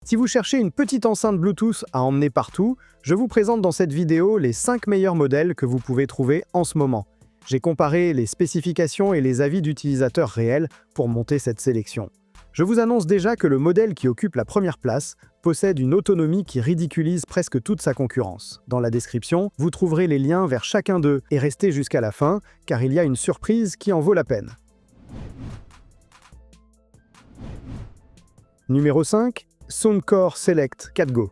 Si vous cherchez une petite enceinte Bluetooth à emmener partout, je vous présente dans cette vidéo les 5 meilleurs modèles que vous pouvez trouver en ce moment. J'ai comparé les spécifications et les avis d'utilisateurs réels pour monter cette sélection. Je vous annonce déjà que le modèle qui occupe la première place possède une autonomie qui ridiculise presque toute sa concurrence. Dans la description, vous trouverez les liens vers chacun d'eux et restez jusqu'à la fin, car il y a une surprise qui en vaut la peine. Numéro 5. Soundcore Select 4Go.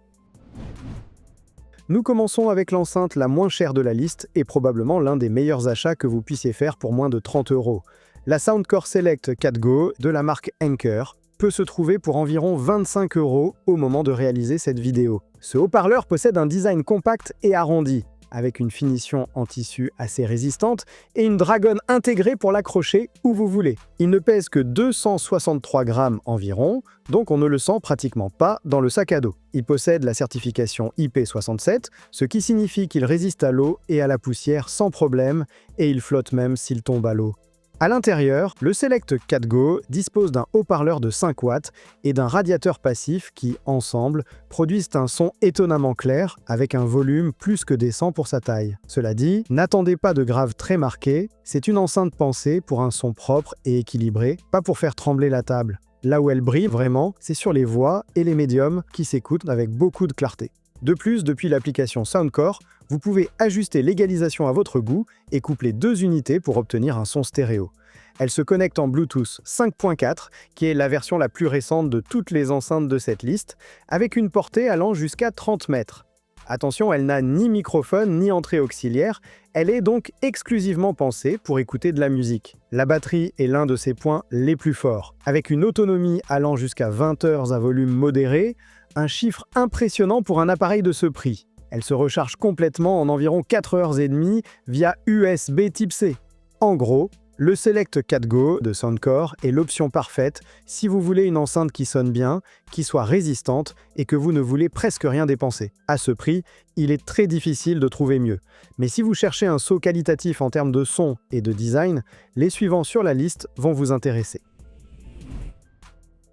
Nous commençons avec l'enceinte la moins chère de la liste et probablement l'un des meilleurs achats que vous puissiez faire pour moins de 30 €. La Soundcore Select 4Go de la marque Anker peut se trouver pour environ 25 € au moment de réaliser cette vidéo. Ce haut-parleur possède un design compact et arrondi, avec une finition en tissu assez résistante et une dragonne intégrée pour l'accrocher où vous voulez. Il ne pèse que 263 grammes environ, donc on ne le sent pratiquement pas dans le sac à dos. Il possède la certification IP67, ce qui signifie qu'il résiste à l'eau et à la poussière sans problème, et il flotte même s'il tombe à l'eau. À l'intérieur, le Select 4Go dispose d'un haut-parleur de 5 watts et d'un radiateur passif qui, ensemble, produisent un son étonnamment clair avec un volume plus que décent pour sa taille. Cela dit, n'attendez pas de graves très marqués, c'est une enceinte pensée pour un son propre et équilibré, pas pour faire trembler la table. Là où elle brille vraiment, c'est sur les voix et les médiums qui s'écoutent avec beaucoup de clarté. De plus, depuis l'application Soundcore, vous pouvez ajuster l'égalisation à votre goût et coupler 2 unités pour obtenir un son stéréo. Elle se connecte en Bluetooth 5.4, qui est la version la plus récente de toutes les enceintes de cette liste, avec une portée allant jusqu'à 30 mètres. Attention, elle n'a ni microphone ni entrée auxiliaire, elle est donc exclusivement pensée pour écouter de la musique. La batterie est l'un de ses points les plus forts, avec une autonomie allant jusqu'à 20 heures à volume modéré, un chiffre impressionnant pour un appareil de ce prix. Elle se recharge complètement en environ 4h30 via USB Type C. En gros, le Select 4Go de Soundcore est l'option parfaite si vous voulez une enceinte qui sonne bien, qui soit résistante et que vous ne voulez presque rien dépenser. À ce prix, il est très difficile de trouver mieux. Mais si vous cherchez un saut qualitatif en termes de son et de design, les suivants sur la liste vont vous intéresser.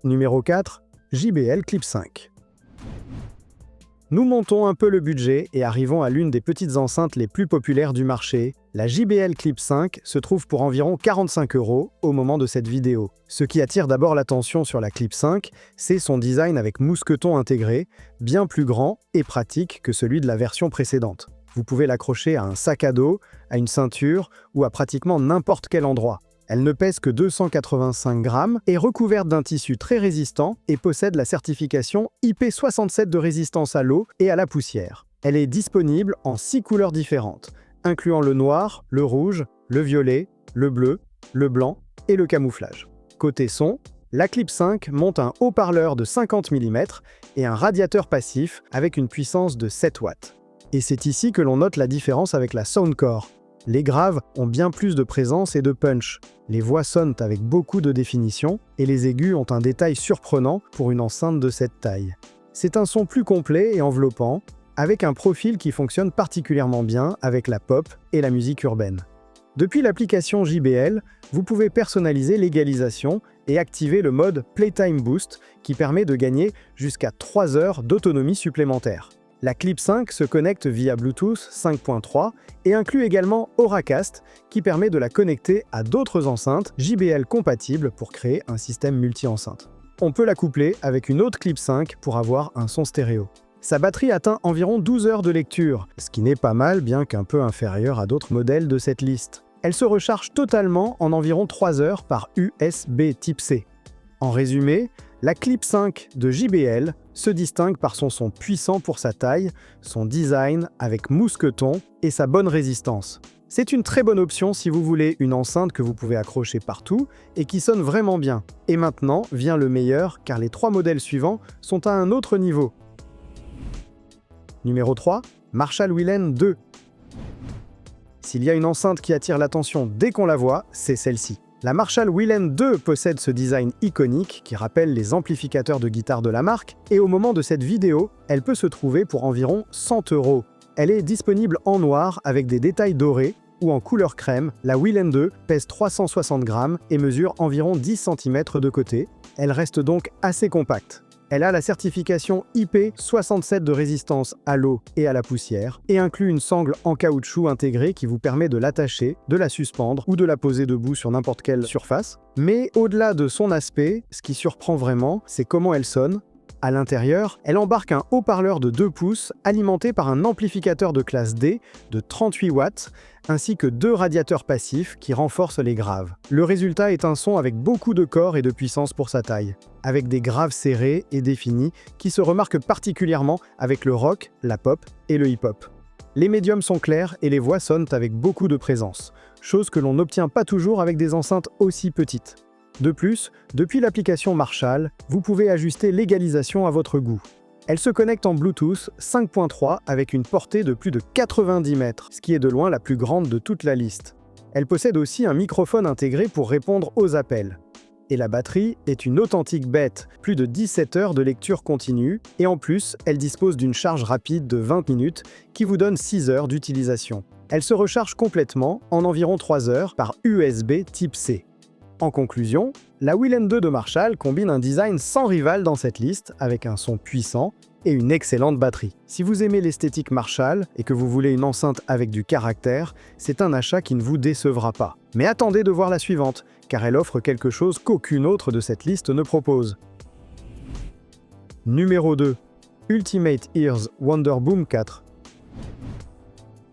Numéro 4. JBL Clip 5. Nous montons un peu le budget et arrivons à l'une des petites enceintes les plus populaires du marché. La JBL Clip 5 se trouve pour environ 45 € au moment de cette vidéo. Ce qui attire d'abord l'attention sur la Clip 5, c'est son design avec mousqueton intégré, bien plus grand et pratique que celui de la version précédente. Vous pouvez l'accrocher à un sac à dos, à une ceinture ou à pratiquement n'importe quel endroit. Elle ne pèse que 285 grammes, est recouverte d'un tissu très résistant et possède la certification IP67 de résistance à l'eau et à la poussière. Elle est disponible en 6 couleurs différentes, incluant le noir, le rouge, le violet, le bleu, le blanc et le camouflage. Côté son, la Clip 5 monte un haut-parleur de 50 mm et un radiateur passif avec une puissance de 7 watts. Et c'est ici que l'on note la différence avec la Soundcore. Les graves ont bien plus de présence et de punch. Les voix sonnent avec beaucoup de définition et les aigus ont un détail surprenant pour une enceinte de cette taille. C'est un son plus complet et enveloppant, avec un profil qui fonctionne particulièrement bien avec la pop et la musique urbaine. Depuis l'application JBL, vous pouvez personnaliser l'égalisation et activer le mode Playtime Boost qui permet de gagner jusqu'à 3 heures d'autonomie supplémentaire. La Clip 5 se connecte via Bluetooth 5.3 et inclut également Auracast qui permet de la connecter à d'autres enceintes JBL compatibles pour créer un système multi-enceinte. On peut la coupler avec une autre Clip 5 pour avoir un son stéréo. Sa batterie atteint environ 12 heures de lecture, ce qui n'est pas mal bien qu'un peu inférieur à d'autres modèles de cette liste. Elle se recharge totalement en environ 3 heures par USB Type C. En résumé, la Clip 5 de JBL se distingue par son son puissant pour sa taille, son design avec mousqueton et sa bonne résistance. C'est une très bonne option si vous voulez une enceinte que vous pouvez accrocher partout et qui sonne vraiment bien. Et maintenant vient le meilleur car les 3 modèles suivants sont à un autre niveau. Numéro 3. Marshall Willen 2. S'il y a une enceinte qui attire l'attention dès qu'on la voit, c'est celle-ci. La Marshall Willen 2 possède ce design iconique qui rappelle les amplificateurs de guitare de la marque et au moment de cette vidéo, elle peut se trouver pour environ 100 €. Elle est disponible en noir avec des détails dorés ou en couleur crème. La Willen 2 pèse 360 grammes et mesure environ 10 cm de côté. Elle reste donc assez compacte. Elle a la certification IP67 de résistance à l'eau et à la poussière et inclut une sangle en caoutchouc intégrée qui vous permet de l'attacher, de la suspendre ou de la poser debout sur n'importe quelle surface. Mais au-delà de son aspect, ce qui surprend vraiment, c'est comment elle sonne. À l'intérieur, elle embarque un haut-parleur de 2 pouces alimenté par un amplificateur de classe D de 38 watts, ainsi que 2 radiateurs passifs qui renforcent les graves. Le résultat est un son avec beaucoup de corps et de puissance pour sa taille, avec des graves serrés et définis qui se remarquent particulièrement avec le rock, la pop et le hip-hop. Les médiums sont clairs et les voix sonnent avec beaucoup de présence, chose que l'on n'obtient pas toujours avec des enceintes aussi petites. De plus, depuis l'application Marshall, vous pouvez ajuster l'égalisation à votre goût. Elle se connecte en Bluetooth 5.3 avec une portée de plus de 90 mètres, ce qui est de loin la plus grande de toute la liste. Elle possède aussi un microphone intégré pour répondre aux appels. Et la batterie est une authentique bête, plus de 17 heures de lecture continue, et en plus, elle dispose d'une charge rapide de 20 minutes qui vous donne 6 heures d'utilisation. Elle se recharge complètement en environ 3 heures par USB type C. En conclusion, la Wheel N2 de Marshall combine un design sans rival dans cette liste, avec un son puissant et une excellente batterie. Si vous aimez l'esthétique Marshall et que vous voulez une enceinte avec du caractère, c'est un achat qui ne vous décevra pas. Mais attendez de voir la suivante, car elle offre quelque chose qu'aucune autre de cette liste ne propose. Numéro 2. Ultimate Ears Wonderboom 4.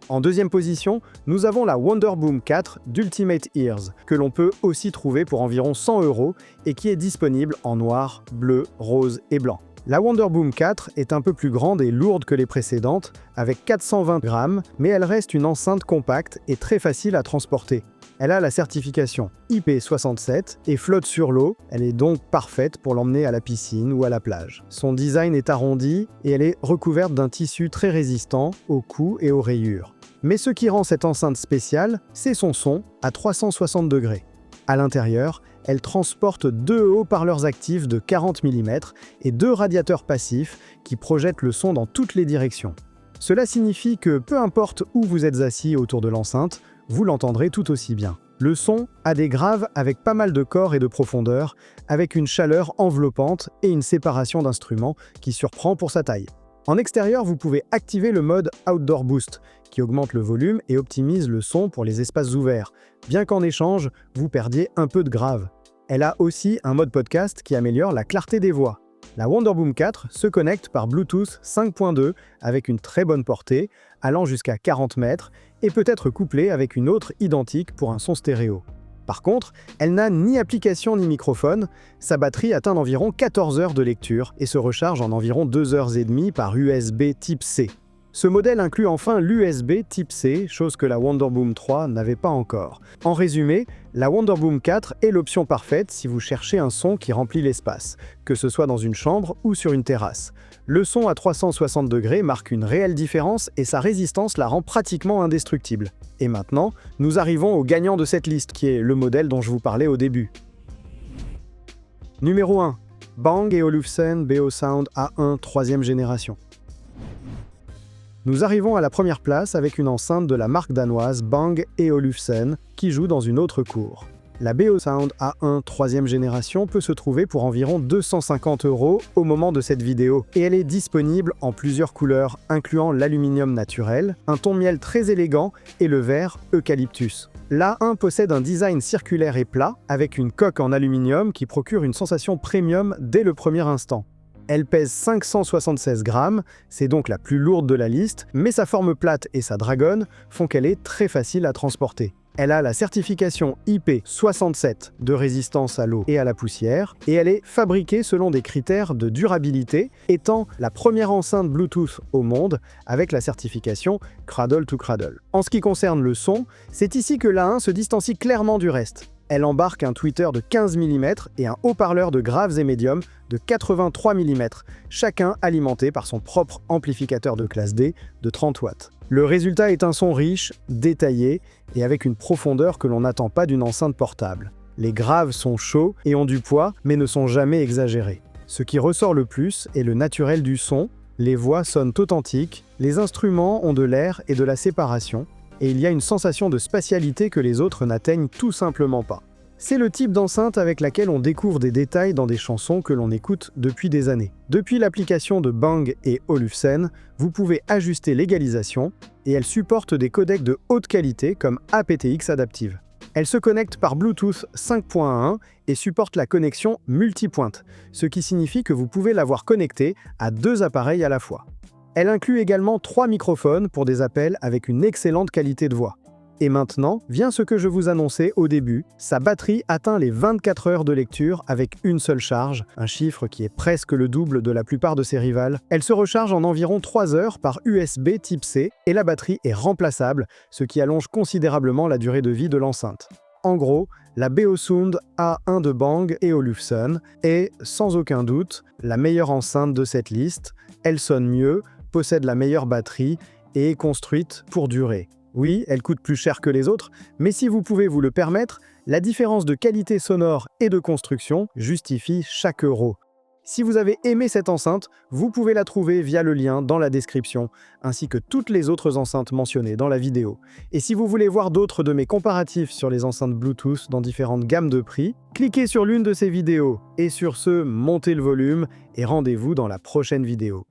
En deuxième position, nous avons la Wonderboom 4 d'Ultimate Ears, que l'on peut aussi trouver pour environ 100 € et qui est disponible en noir, bleu, rose et blanc. La Wonderboom 4 est un peu plus grande et lourde que les précédentes, avec 420 grammes, mais elle reste une enceinte compacte et très facile à transporter. Elle a la certification IP67 et flotte sur l'eau, elle est donc parfaite pour l'emmener à la piscine ou à la plage. Son design est arrondi et elle est recouverte d'un tissu très résistant aux coups et aux rayures. Mais ce qui rend cette enceinte spéciale, c'est son son à 360 degrés. À l'intérieur, elle transporte 2 haut-parleurs actifs de 40 mm et 2 radiateurs passifs qui projettent le son dans toutes les directions. Cela signifie que peu importe où vous êtes assis autour de l'enceinte, vous l'entendrez tout aussi bien. Le son a des graves avec pas mal de corps et de profondeur, avec une chaleur enveloppante et une séparation d'instruments qui surprend pour sa taille. En extérieur, vous pouvez activer le mode Outdoor Boost, qui augmente le volume et optimise le son pour les espaces ouverts, bien qu'en échange, vous perdiez un peu de grave. Elle a aussi un mode podcast qui améliore la clarté des voix. La Wonderboom 4 se connecte par Bluetooth 5.2 avec une très bonne portée, allant jusqu'à 40 mètres, et peut être couplée avec une autre identique pour un son stéréo. Par contre, elle n'a ni application ni microphone, sa batterie atteint environ 14 heures de lecture et se recharge en environ 2 heures et demie par USB type C. Ce modèle inclut enfin l'USB type C, chose que la Wonderboom 3 n'avait pas encore. En résumé, la Wonderboom 4 est l'option parfaite si vous cherchez un son qui remplit l'espace, que ce soit dans une chambre ou sur une terrasse. Le son à 360 degrés marque une réelle différence et sa résistance la rend pratiquement indestructible. Et maintenant, nous arrivons au gagnant de cette liste, qui est le modèle dont je vous parlais au début. Numéro 1. Bang & Olufsen Beosound A1 3e génération. Nous arrivons à la première place avec une enceinte de la marque danoise Bang & Olufsen qui joue dans une autre cour. La Beosound A1 3e génération peut se trouver pour environ 250 € au moment de cette vidéo et elle est disponible en plusieurs couleurs incluant l'aluminium naturel, un ton miel très élégant et le vert eucalyptus. L'A1 possède un design circulaire et plat avec une coque en aluminium qui procure une sensation premium dès le premier instant. Elle pèse 576 grammes, c'est donc la plus lourde de la liste, mais sa forme plate et sa dragonne font qu'elle est très facile à transporter. Elle a la certification IP67 de résistance à l'eau et à la poussière, et elle est fabriquée selon des critères de durabilité, étant la première enceinte Bluetooth au monde avec la certification Cradle to Cradle. En ce qui concerne le son, c'est ici que l'A1 se distancie clairement du reste. Elle embarque un tweeter de 15 mm et un haut-parleur de graves et médiums de 83 mm, chacun alimenté par son propre amplificateur de classe D de 30 watts. Le résultat est un son riche, détaillé et avec une profondeur que l'on n'attend pas d'une enceinte portable. Les graves sont chauds et ont du poids, mais ne sont jamais exagérés. Ce qui ressort le plus est le naturel du son, les voix sonnent authentiques, les instruments ont de l'air et de la séparation, et il y a une sensation de spatialité que les autres n'atteignent tout simplement pas. C'est le type d'enceinte avec laquelle on découvre des détails dans des chansons que l'on écoute depuis des années. Depuis l'application de Bang et Olufsen, vous pouvez ajuster l'égalisation et elle supporte des codecs de haute qualité comme aptX Adaptive. Elle se connecte par Bluetooth 5.1 et supporte la connexion multipointe, ce qui signifie que vous pouvez l'avoir connectée à 2 appareils à la fois. Elle inclut également 3 microphones pour des appels avec une excellente qualité de voix. Et maintenant, vient ce que je vous annonçais au début, sa batterie atteint les 24 heures de lecture avec une seule charge, un chiffre qui est presque le double de la plupart de ses rivales. Elle se recharge en environ 3 heures par USB Type C et la batterie est remplaçable, ce qui allonge considérablement la durée de vie de l'enceinte. En gros, la Beosound A1 de Bang et Olufsen est, sans aucun doute, la meilleure enceinte de cette liste. Elle sonne mieux, possède la meilleure batterie et est construite pour durer. Oui, elle coûte plus cher que les autres, mais si vous pouvez vous le permettre, la différence de qualité sonore et de construction justifie chaque euro. Si vous avez aimé cette enceinte, vous pouvez la trouver via le lien dans la description, ainsi que toutes les autres enceintes mentionnées dans la vidéo. Et si vous voulez voir d'autres de mes comparatifs sur les enceintes Bluetooth dans différentes gammes de prix, cliquez sur l'une de ces vidéos. Et sur ce, montez le volume et rendez-vous dans la prochaine vidéo.